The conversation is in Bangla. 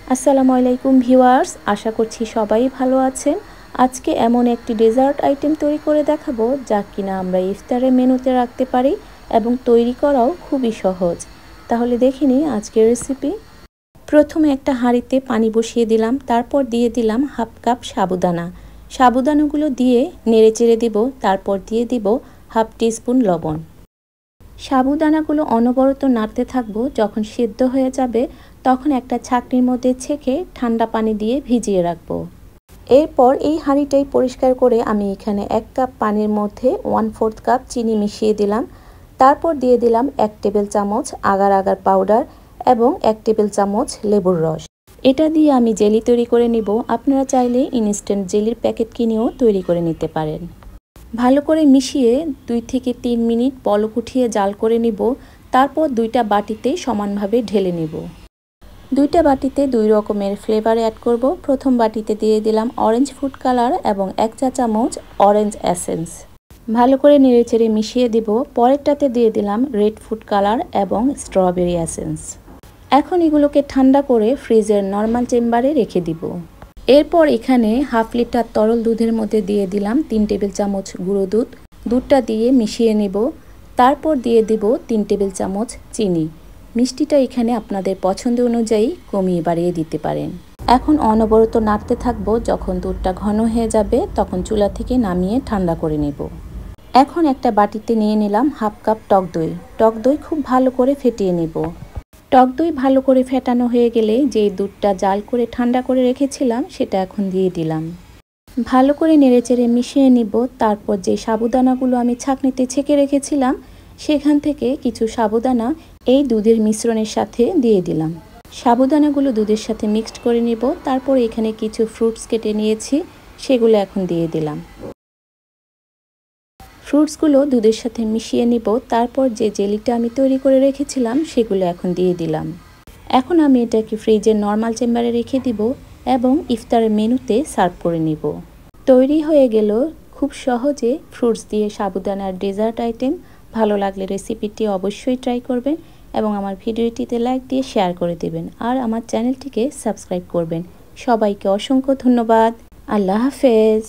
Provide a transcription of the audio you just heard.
আসসালামু আলাইকুম ভিউয়ার্স, আশা করছি সবাই ভালো আছেন। আজকে এমন একটি ডেজার্ট আইটেম তৈরি করে দেখাবো যা কিনা আমরা ইফতারের মেনুতে রাখতে পারি এবং তৈরি করাও খুবই সহজ। তাহলে দেখে নিই আজকের রেসিপি। প্রথমে একটা হাঁড়িতে পানি বসিয়ে দিলাম, তারপর দিয়ে দিলাম হাফ কাপ সাবুদানা। সাবুদানাগুলো দিয়ে নেড়েচেড়ে দিব, তারপর দিয়ে দিব হাফ টিস্পুন লবণ। সাবুদানাগুলো অনবরত নাড়তে থাকবো। যখন সিদ্ধ হয়ে যাবে তখন একটা ছাঁকনির মধ্যে ছেঁকে ঠান্ডা পানি দিয়ে ভিজিয়ে রাখবো। এরপর এই হাঁড়িটাই পরিষ্কার করে আমি এখানে 1 কাপ পানির মধ্যে 1/4 কাপ চিনি মিশিয়ে দিলাম। তারপর দিয়ে দিলাম 1 টেবিল চামচ আগার আগার পাউডার এবং 1 টেবিল চামচ লেবুর রস। এটা দিয়ে আমি জেলি তৈরি করে নিব। আপনারা চাইলে ইনস্ট্যান্ট জেলির প্যাকেট কিনেও তৈরি করে নিতে পারেন। ভালো করে মিশিয়ে 2 থেকে 3 মিনিট বলক উঠিয়ে জাল করে নিব। তারপর 2টা বাটিতে সমানভাবে ঢেলে নিব। 2টা বাটিতে 2 রকমের ফ্লেভার অ্যাড করব। প্রথম বাটিতে দিয়ে দিলাম অরেঞ্জ ফুড কালার এবং 1 চা চামচ অরেঞ্জ এসেন্স। ভালো করে নেড়েচেড়ে মিশিয়ে দিব। পরেরটাতে দিয়ে দিলাম রেড ফুড কালার এবং স্ট্রবেরি এসেন্স। এখন এগুলোকে ঠান্ডা করে ফ্রিজের নর্মাল চেম্বারে রেখে দিব। এরপর এখানে হাফ লিটার তরল দুধের মধ্যে দিয়ে দিলাম 3 টেবিল চামচ গুঁড়ো দুধ। দুধটা দিয়ে মিশিয়ে নেব। তারপর দিয়ে দেব 3 টেবিল চামচ চিনি। মিষ্টিটা এখানে আপনাদের পছন্দ অনুযায়ী কমিয়ে বাড়িয়ে দিতে পারেন। এখন অনবরত নাড়তে থাকবো। যখন দুধটা ঘন হয়ে যাবে তখন চুলা থেকে নামিয়ে ঠান্ডা করে নেব। এখন একটা বাটিতে নিয়ে নিলাম হাফ কাপ টক দই। টক দই খুব ভালো করে ফেটিয়ে নেব। টক দই ভালো করে ফেটানো হয়ে গেলে যেই দুধটা জাল করে ঠান্ডা করে রেখেছিলাম সেটা এখন দিয়ে দিলাম। ভালো করে নেড়েচেড়ে মিশিয়ে নিব। তারপর যে সাবুদানাগুলো আমি ছাঁকনিতে ছেঁকে রেখেছিলাম সেখান থেকে কিছু সাবুদানা এই দুধের মিশ্রণের সাথে দিয়ে দিলাম। সাবুদানাগুলো দুধের সাথে মিক্সড করে নিব। তারপর এখানে কিছু ফ্রুটস কেটে নিয়েছি, সেগুলো এখন দিয়ে দিলাম। ফ্রুটসগুলো দুধের সাথে মিশিয়ে নিব। তারপর যে জেলিটা আমি তৈরি করে রেখেছিলাম সেগুলো এখন দিয়ে দিলাম। এখন আমি এটাকে ফ্রিজের নর্মাল চেম্বারে রেখে দিব এবং ইফতারের মেনুতে সার্ভ করে নিব। তৈরি হয়ে গেল খুব সহজে ফ্রুটস দিয়ে সাবুদানার ডেজার্ট আইটেম। ভালো লাগলে রেসিপিটি অবশ্যই ট্রাই করবেন এবং আমার ভিডিওটিতে লাইক দিয়ে শেয়ার করে দেবেন আর আমার চ্যানেলটিকে সাবস্ক্রাইব করবেন। সবাইকে অসংখ্য ধন্যবাদ। আল্লাহ হাফেজ।